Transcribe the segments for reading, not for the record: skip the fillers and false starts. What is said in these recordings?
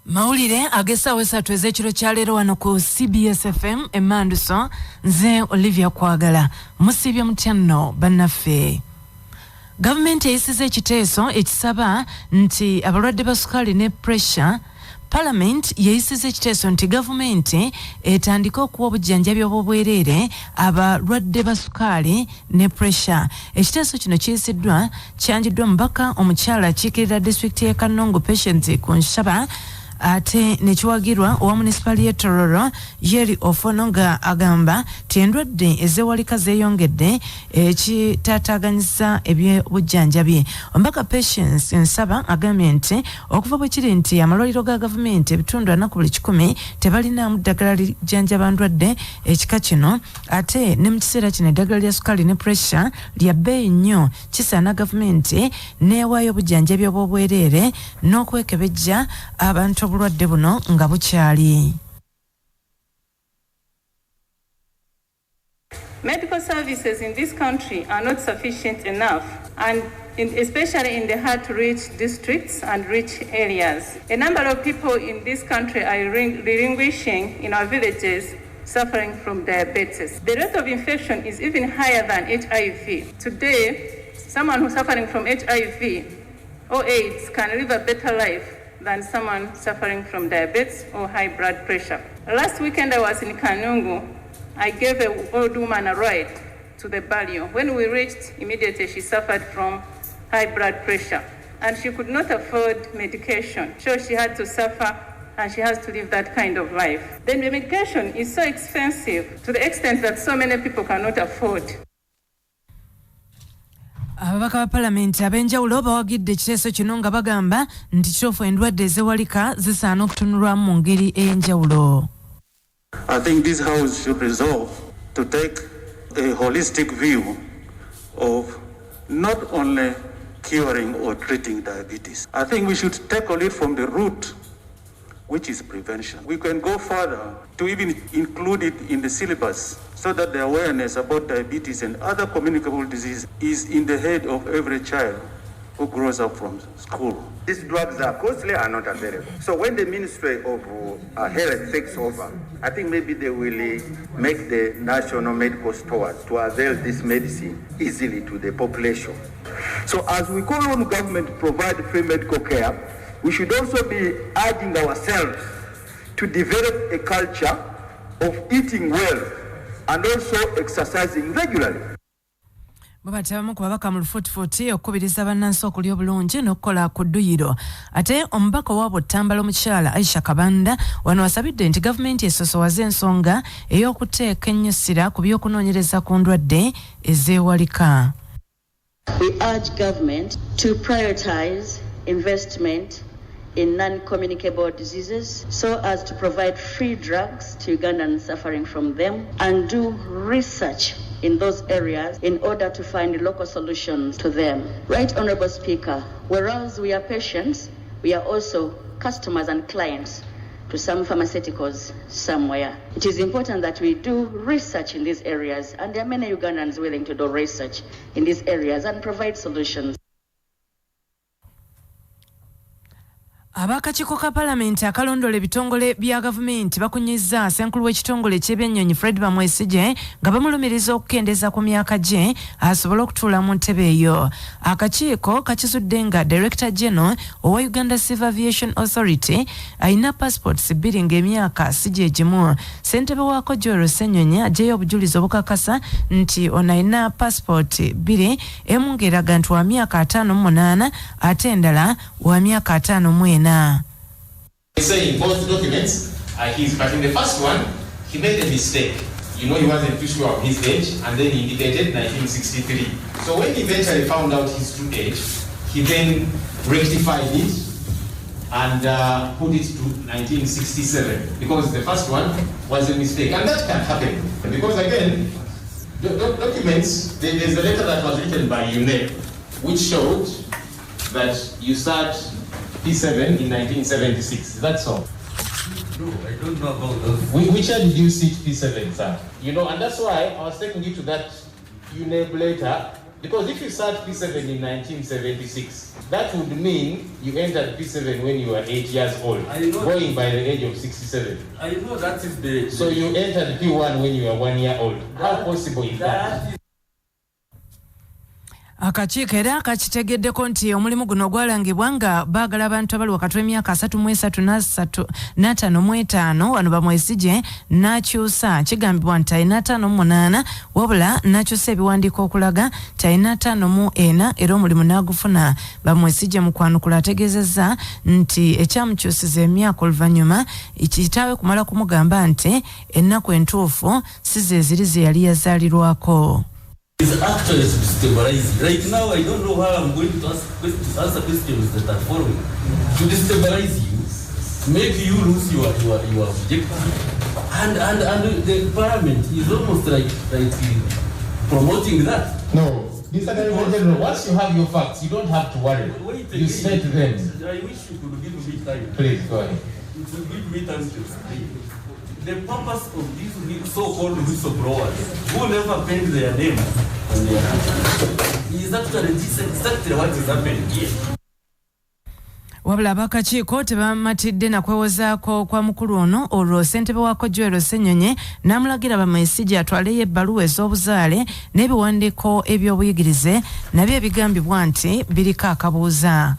Mawulire agessaawo 3 ez'ekiro kya leero wano ku CBS FM Emmanduso, nze Olivia Kwagala. Musiibye mutya nno bannaffe. Gavumenti eyisiza ekiteeso ekisaba nti abalwadde ba sukaali ne pressure. Parliament yeyisiza ekiteeso nti gavumenti etandika okuwa obujjanjabi obw'obwereere abalwadde ba sukaali ne pressure. Ekiteeso kino kiyisiddwa kyanjiddwa mubaka omukyala akiikirira disitulikiti y'e Kanongo Patience ku Nshaba ate nekiwagirwa owa munisipali y'e Tororo Yeri Ofono nga agamba ti endwadde ezewalika zeeyongedde ekitaataaganyisa ebyobujjanjabi. Omubaka Patience Nsaba agambye nti okuva bwe kiri nti amalwaliro ga gavumenti ebitundu 4 ku buli 100 tebalinamu ddagala lijjanjaba ndwadde ekika kino, ate ne mu kiseera kino eddagala lya sukaali ne pressure lya bbeeyi nnyo, kisaana gavumenti neewaayo obujjanjabi obw'obwereere n'okwekebejja abantu obulwadde buno nga bukyali. Medical services in this country are not sufficient enough, and especially in the hard-to-reach districts and rich areas. A number of people in this country are relinquishing in our villages suffering from diabetes. The rate of infection is even higher than HIV. Today, someone who's suffering from HIV or AIDS can live a better life than someone suffering from diabetes or high blood pressure. Last weekend I was in Kanungu. I gave an old woman a ride to the burial. When we reached, immediately she suffered from high blood pressure and she could not afford medication. So she had to suffer and she has to live that kind of life. Then the medication is so expensive to the extent that so many people cannot afford. Ababaka ba Parliament ab'enjawulo bawagidde ekiteeso kino nga bagamba nti kituufu endwadde ezewalika zisaana okutunulwamu mu ngeri ey'enjawulo. I think this House should resolve to take a holistic view of not only curing or treating diabetes. I think we should tackle it from the root, which is prevention. We can go further to even include it in the syllabus so that the awareness about diabetes and other communicable diseases is in the head of every child who grows up from school. These drugs are costly and not available. So when the Ministry of Health takes over, I think maybe they will make the national medical stores to avail this medicine easily to the population. So as we call on government to provide free medical care, we should also be urging ourselves to develop a culture of eating well and also exercising regularly. Babatabamu ku babaka mu lufuutifuuti okukubiriza bannansi okulya obulungi n'okukola ku dduyiro. Ate omubaka waabwe Ottambala omukyala Aisha Kabanda wano wasabidde nti gavumenti esosowaze ensonga ey'okuteeka ennyussira ku by'okunoonyereza ku ndwadde ezeewalika. We urge government to prioritize investment in non-communicable diseases so as to provide free drugs to Ugandans suffering from them and do research in those areas in order to find local solutions to them. Right, Honourable Speaker, whereas we are patients, we are also customers and clients to some pharmaceuticals somewhere. It is important that we do research in these areas, and there are many Ugandans willing to do research in these areas and provide solutions. Abakakiiko ka Parliament akalondola ebitongole bya gavumenti bakunyizza ssenkulu w'ekitongole ky'ebyennyonyi Fred Bamwesige nga bamulumiriza okukendeeza ku myaka gye asobole okutuula mu ntebe eyo. Akakiiko kakizudde nga Director General owa Uganda Civil Aviation Authority ayina passports 2 ng'emyaka si gye gimu. Ssentebe waako Joel Ssenyonyi aggyeyo obujulizi obukakasa nti ono ayina passport 2, emu ng'eraga nti wa myaka 58 ate endala wa myaka 54. He's saying both documents are his, but in the first one, he made a mistake. You know, he wasn't too sure of his age, and then he indicated 1963. So when he eventually found out his true age, he then rectified it and put it to 1967, because the first one was a mistake. And that can happen, because again, documents, there's a letter that was written by UNEP, which showed that you start P7 in 1976. That's all. No, I don't know about those. Which year did you sit P7, sir? You know, and that's why I was taking you to that UNEP letter Because if you start P7 in 1976, that would mean you entered P7 when you were 8 years old, going by the age of 67. I know that is the... So you entered P1 when you were 1 year old. How possible is that? Akakiiko era kakitegeddeko nti omulimu guno gwalangibwa nga baagala abantu abali wakati w'emyaka 33 n'55 wano bamwesije n'akyusa kigambibwa nti alina 58 wabula n'akyusa ebiwandiiko okulaga nti alina 54 era omulimu n'agufuna. Bamwesije mu kwanukula ategeezezza nti ekyamukyusiza emyaka oluvannyuma kitaawe kumala kumugamba nti ennaku entuufu si ze ziri ze yali yazaalirwako. Is actually destabilizing. Right now, I don't know how I'm going to answer questions that are following. To destabilize you, make you lose your objective. And the parliament is almost like promoting that. No. Mr. General, once you have your facts, you don't have to worry. You state them. I wish you could give me time. Please, go ahead. It will give me time to explain. The purpose of these so-called whistleblowers, who never paid their name on their hands, is actually exactly what is happening here. Wabula abakakiiko tebamatidde na kwewozaako kwa mukulu ono olwo ssentebe waako Joel Ssenyonyi n'amulagira bamwesije atwaleyo ebbaluwa ez'obuzaale n'ebiwandiiko eby'obuyigirize nabyo ebigambibwa nti biriko akabuuza.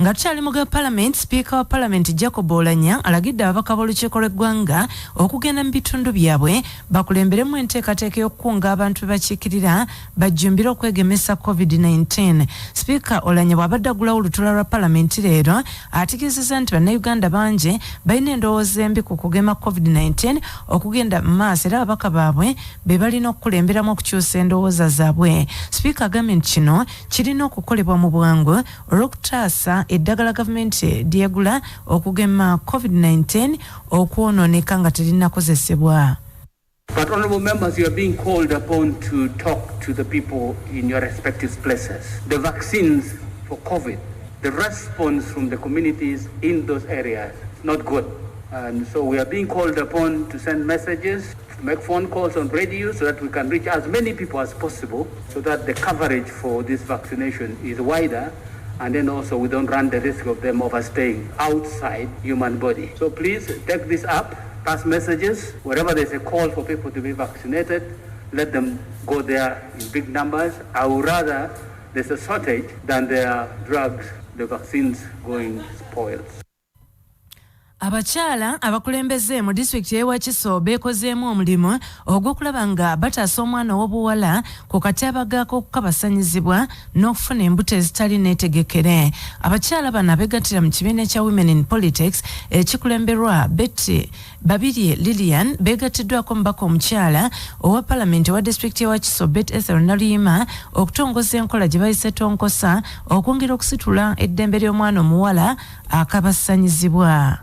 Nga tukyali mu Parliament, Speaker wa Parliament Jacob Oulanya alagidde ababaka b'olukiiko lw'eggwanga okugenda mu bitundu byabwe bakulemberemu enteekateeka y'okukunga abantu be bakiikirira bajjumbire okwegemesa COVID-19. Speaker Oulanya bw'abadde aggulawo olutuula lwa Parliament leero ategeezezza nti bannayuganda bangi balina endowooza embi ku kugema COVID-19 okugenda mu maaso era ababaka baabwe be balina okukulemberamu okukyusa endowooza zaabwe. Speaker agambye nti kino kirina okukolebwa mu bwangu olw'okutaasa eddagala gavumenti lyegula okugema COVID-19 okwonooneka nga terinakozesebwa. But honorable members, you are being called upon to talk to the people in your respective places. The vaccines for COVID, the response from the communities in those areas is not good. And so we are being called upon to send messages, to make phone calls on radio so that we can reach as many people as possible so that the coverage for this vaccination is wider. And then also we don't run the risk of them overstaying outside human body. So please take this up, pass messages. Wherever there's a call for people to be vaccinated, let them go there in big numbers. I would rather there's a shortage than there are drugs, the vaccines going spoiled. Abakyala abakulembeze mu disitulikiti y'Ewakiso beekozeemu omulimu ogw'okulaba nga bataasa omwana ow'obuwala ku katyabaga k'okukabasanyizibwa n'okufuna embuto ezitali neetegekere. Abakyala bano abeegattira mu kibiina ekya Women in Politics ekikulemberwa Betty Babirye Lilian beegattiddwako omubaka omukyala owa Palamenti owa disitulikiti y'Ewakiso Bet Ethel Naluyima okutongoza enkola gye bayise tonkosa okwongera okusitula eddembe ly'omwana omuwala akabasanyizibwa.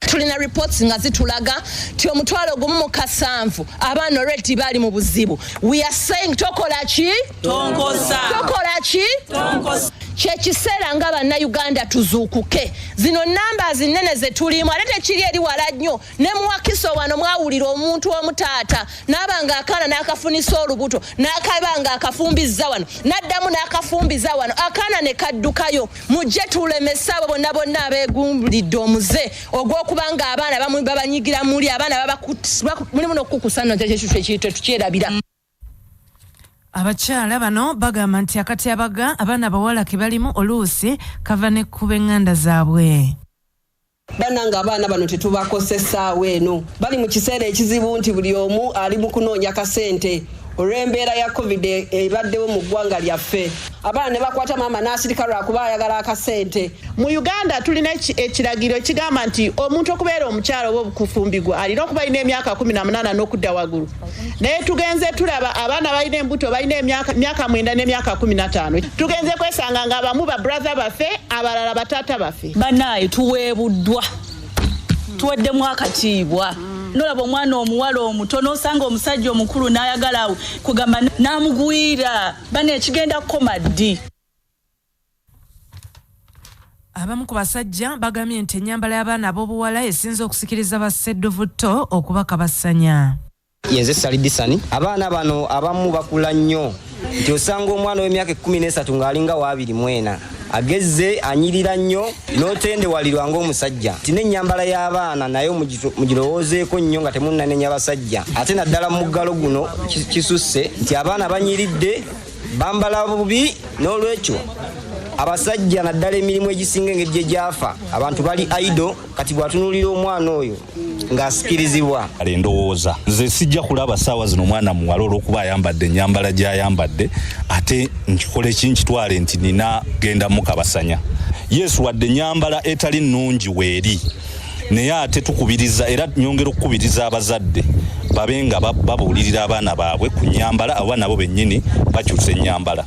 Tulina reports nga zitulaga ti omutwalo gumu mu kasanvu abaana already bali mu buzibu. We are saying tokola ki? Tonkosa. Tokola ki? Tonkosa. Kyekiseera nga bannayuganda tuzuukuke. Zino namba zinene ze tulimu ate tekiri eri wala nnyo ne mu Wakiso wano mwawulira omuntu omutaata n'abanga akaana n'akafunisa olubuto n'akabanga akafumbizza wano n'addamu n'akafumbiza wano akaana ne kaddukayo mujje tulemesa abo bonna abeegumbulidde omuze ogw'okubanga abaana bamwe babanyigira muli abaana mulimu n'okukusana kyekyo tukyerabira. Abakyala bano bagamba nti akatyabaga abaana abawala ke balimu oluusi kava ne kuba eŋŋanda zaabwe. Bananga abaana bano tetubakosesaawo eno bali mu kiseera ekizibu nti buli omu ali mu kunoonya kasente olw'embeera ya COVID ebaddewo mu ggwanga lyaffe. Abaana ne bakwata maama n'asirika lwakuba ayagala akasente. Mu Uganda tulina ekiragiro ekigamba nti omuntu okubeera omukyala oba okufumbigwa alina okuba alina emyaka 18 n'okudda waggulu. Naye tugenze tulaba abaana balina embuto balina emyaka 9 n'emyaka 15. Tugenze kwesanga nga abamu ba brother baffe abalala bataata baffe. Banaye tuweebuddwa tuweddemu akatiibwa. Nolaba omwana omuwala omutono osanga omusajja omukulu n'ayagala kugamba n'amugwira bane ekigenda kukoma ddi. Abamu ku basajja bagambye nti ennyambala y'abaana ab'obuwala esinza okusikiriza basseddovutto okubakabasanya. Yenze Salidisani abaana bano abamu bakula nnyo nti osanga omwana w'emyaka 13 ng'alinga waabiri mwena agezze anyirira nnyo n'otendewalirwa ng'omusajja nti n'ennyambala y'abaana nayo mugirowoozeeko nnyo nga temunnanenya basajja ate naddala mu muggalo guno kisusse nti abaana banyiridde bambala bubi n'olwekyo abasajja naddala emirimu egisinga engeri gye gyafa abantu bali aido kati bw'atunuulira omwana oyo ng'asikirizibwa ndowooza nze sijja kulaba ssaawa zino omwana muwala olw'okuba ayambadde ennyambala gy'ayambadde ate nkikole ki nkitwale nti nina genda mukabasanya yesu wadde ennyambala etali nnungi weeri naye ate tukubiriza era nyongera okukubiriza abazadde babe nga babuulirira abaana baabwe ku nnyambala aba nabo bennyini bakyusa ennyambala.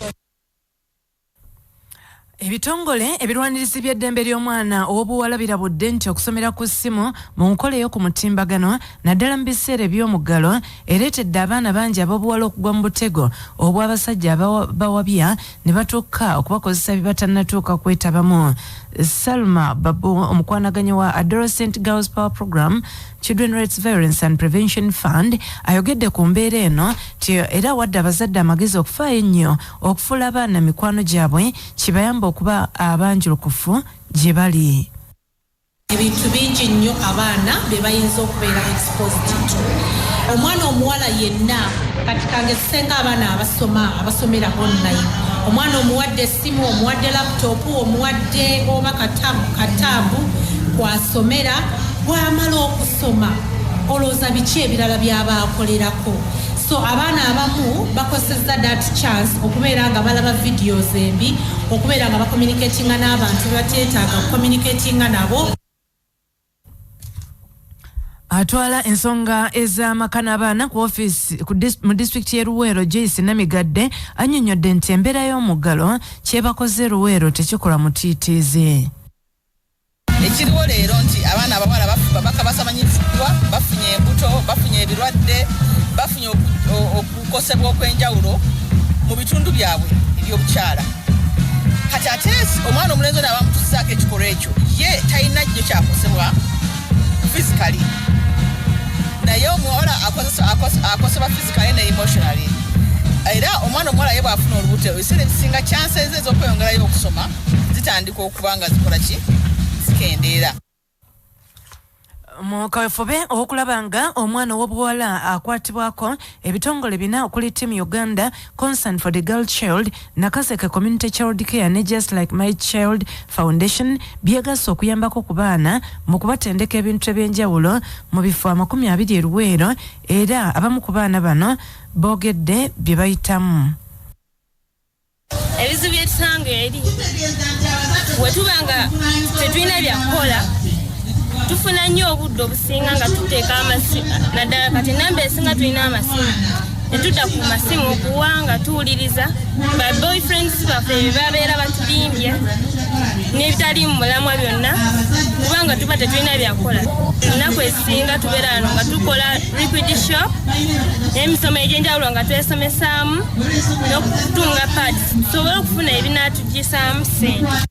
Ebitongole ebirwanirizi by'eddembe ly'omwana ow'obuwala birabudde nti okusomera ku ssimu mu nkola ey'okumutimbagano naddala mu biseera eby'omuggalo ereetedde abaana bangi ab'obuwala okugwa mu butego obw'abasajja bawabya ne batuuka okubakozesa bye batannatuuka kwetabamu. Salma Babu omukwanaganya wa Adolescent Girls Power Program Children Rights Violence and Prevention Fund ayogedde ku mbeera eno ti era wadde abazadde amagezi okufaayo ennyo okufuula abaana mikwano gyabwe kibayamba okuba abanjulukufu gye bali. Ebintu bingi nnyo abaana be bayinza okubeera exposed to. Omwana omuwala yenna kati kangesenga abaana abasomera online. Omwana omuwadde essimu, omuwadde laptop, omuwadde oba katabu kwasomera bw'amala okusoma olowooza biki ebirala by'abaakolerako. So abaana abamu bakozesa that chance okubeera nga balaba videos embi, okubeera nga bakommunikatinga n'abantu bateetaaga kukommunikatinga nabo. Atwala ensonga ez'amaka n'abaana ku office mu district y'e Luweero Joyce Namigadde annyonnyodde nti embeera y'omuggalo kyebakoze Luweero tekikola mutiitiizi. Ekiriwo leero nti abaana abawala bakabasamanyiziddwa bafunye embuto bafunye ebirwadde bafunye okukosebwa okw'enjawulo mu bitundu byabwe eby'obukyala. Kati ate omwana omulenzi ono abamutuusaako ekikolwa ekyo ye talina jjo kyakosebwa physically naye omuwala akosebwa physically ne emotionally. Era omwana omuwala ye bw'afuna olubuto ebiseera ebisinga chances ez'okweyongerayo okusoma zitandika okuba nga zikola ki zikendeera. Mu kaweefube okulaba nga omwana ow'obuwala akwatibwako ebitongole bina okuli Team Uganda, Concern for the Girl Child, Nakaseke Community Child Care ne Just Like My Child Foundation byegasse okuyambako ku baana mu kubatendeka ebintu eby'enjawulo mu bifo 20 e Luweero era abamu ku baana bano boogedde bye bayitamu. Ebizibu byetusanga eri bwe tuba nga tetulina byakukola tufuna nnyo obudde obusinga nga tuteeka amasimu naddala kati namba esinga tulina amasimu ne tudda ku masimu okuwa nga tuwuliriza ba boyfriends baffe bye babeera batulimbye n'ebitali mu mulamwa byonna kubanga tuba tetulina byakukola. Ennaku ezisinga tubeera wano nga tukola liquid shop n'emisomo egy'enjawulo nga twesomesaamu n'okutunga pads tusobole okufuna ebinaatuggisaamu ssente.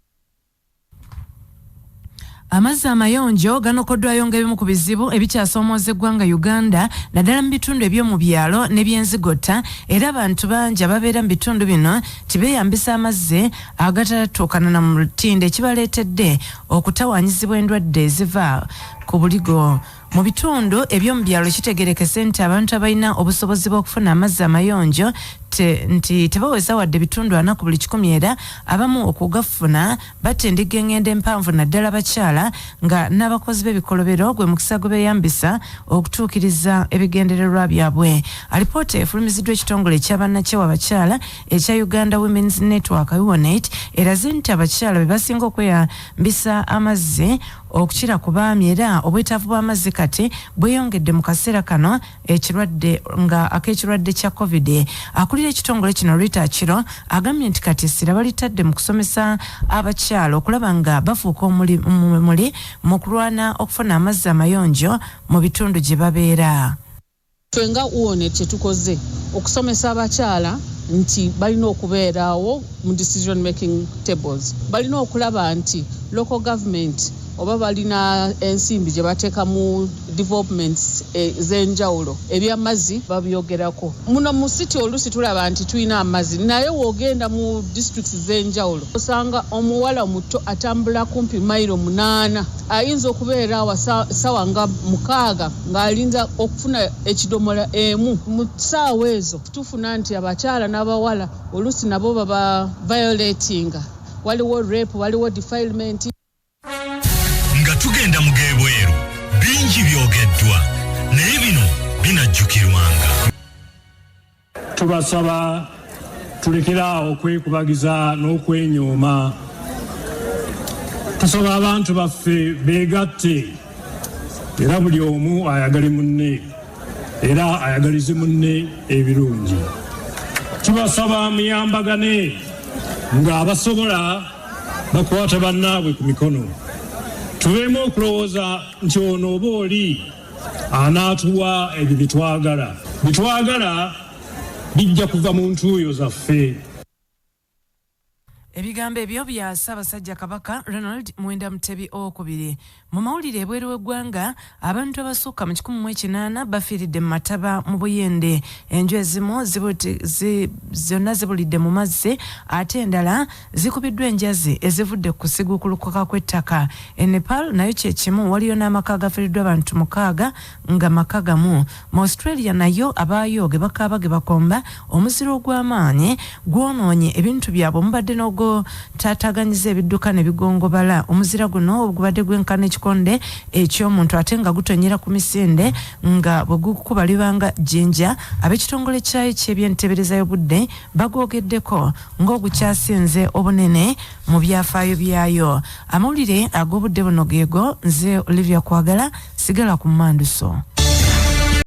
Amazzi amayonjo ganokoddwayo ng'ebimu ku bizibu ebikyasoomoza eggwanga Uganda naddala mu bitundu eby'omu byalo n'ebyenzigota era abantu bangi ababeera mu bitundu bino tibeeyambisa amazzi agatatuukana na mutindo ekibaleetedde okutawaanyizibwa endwadde eziva ku buligo. Mu bitundu eby'omu byalo kitegerekese nti abantu abalina obusobozi bw'okufuna amazzi amayonjo nti tebaweza wadde bitundu 4 ku buli 100 era abamu okugafuna batendiga engendo empanvu naddala bakyala nga n'abakozi b'ebikolobero gwe mukisa gwe beeyambisa okutuukiriza ebigendererwa byabwe. Alipoota efulumiziddwa ekitongole eky'abannakyewa abakyala ekya Uganda Women's Network UNET eraze nti abakyala be basinga okweyambisa amazzi okukira ku baami era obwetaavu bw'amazzi kati bweyongedde mu kaseera kano ak'ekirwadde kya COVID. Akulira ekitongole kino Rita Kiro agambye nti kati essira balitadde mu kusomesa abakyala okulaba nga bafuuka omuli mu kulwana okufuna amazzi amayonjo mu bitundu gye babeera. Ffe nga UNET kyetukoze okusomesa abakyala nti balina okubeeraawo mu decision making tables, balina okulaba nti local government oba balina ensimbi gye bateeka mu developments z'enjawulo ebyamazzi babyogerako. Muno mu city oluusi tulaba nti tulina amazzi naye woogenda mu districts z'enjawulo osanga omuwala muto atambula kumpi mayiro 8 ayinza okubeera awa sawa nga 6 ng'alinza okufuna ekidomola emu mu ssaawa ezo. Tufuna nti abakyala n'abawala oluusi nabo baba violating, waliwo rape, waliwo defilement. Nga tugenda mu geebweru bingi byogeddwa naye bino binajjukirwanga. Tubasaba tulekera okwekubagiza n'okwenyooma. Tusaba abantu baffe beegatte era buli omu ayagale munne era ayagalize munne ebirungi. Tubasaba muyambagane nga abasobola bakwata bannaabwe ku mikono. Tubeemu okulowooza nti ono oba oli anaatuwa ebyo bitwagala bijja kuva mu ntuuyo zaffe. Ebigambo ebyo bya Ssaabasajja Kabaka Ronald Muwenda Mutebi II. Mu mawulire ebweru w'eggwanga abantu abasukka mu 18 bafiiridde mu mataba mu Buyende. Enju ezimu zonna zibulidde mu mazzi ate endala zikubiddwa enjazi ezivudde ku kusiguukulukuka kw'ettaka. E Nepal nayo kye kimu, waliyo n'amaka agafiiriddwa abantu 6 nga maka gamu. Mu Australia nayo abaayo ge bakaaba ge bakomba omuziro ogw'amaanyi gwonoonye ebintu byabwe omubadde n'ogwo tataganyiza ebidduka ne bigongobala. Omuzira guno ogubadde gwenkana ekikonde eky'omuntu ate nga gutonyera ku misinde nga bwe gukuba libanga jjinja. Ab'ekitongole kyayo ky'ebyentebereza y'obudde bagoogeddeko ng'ogukyasinze obunene mu byafaayo byayo. Amawulire ag'obudde buno geego, nze Olivia Kwagala, sigala ku Emmanduso.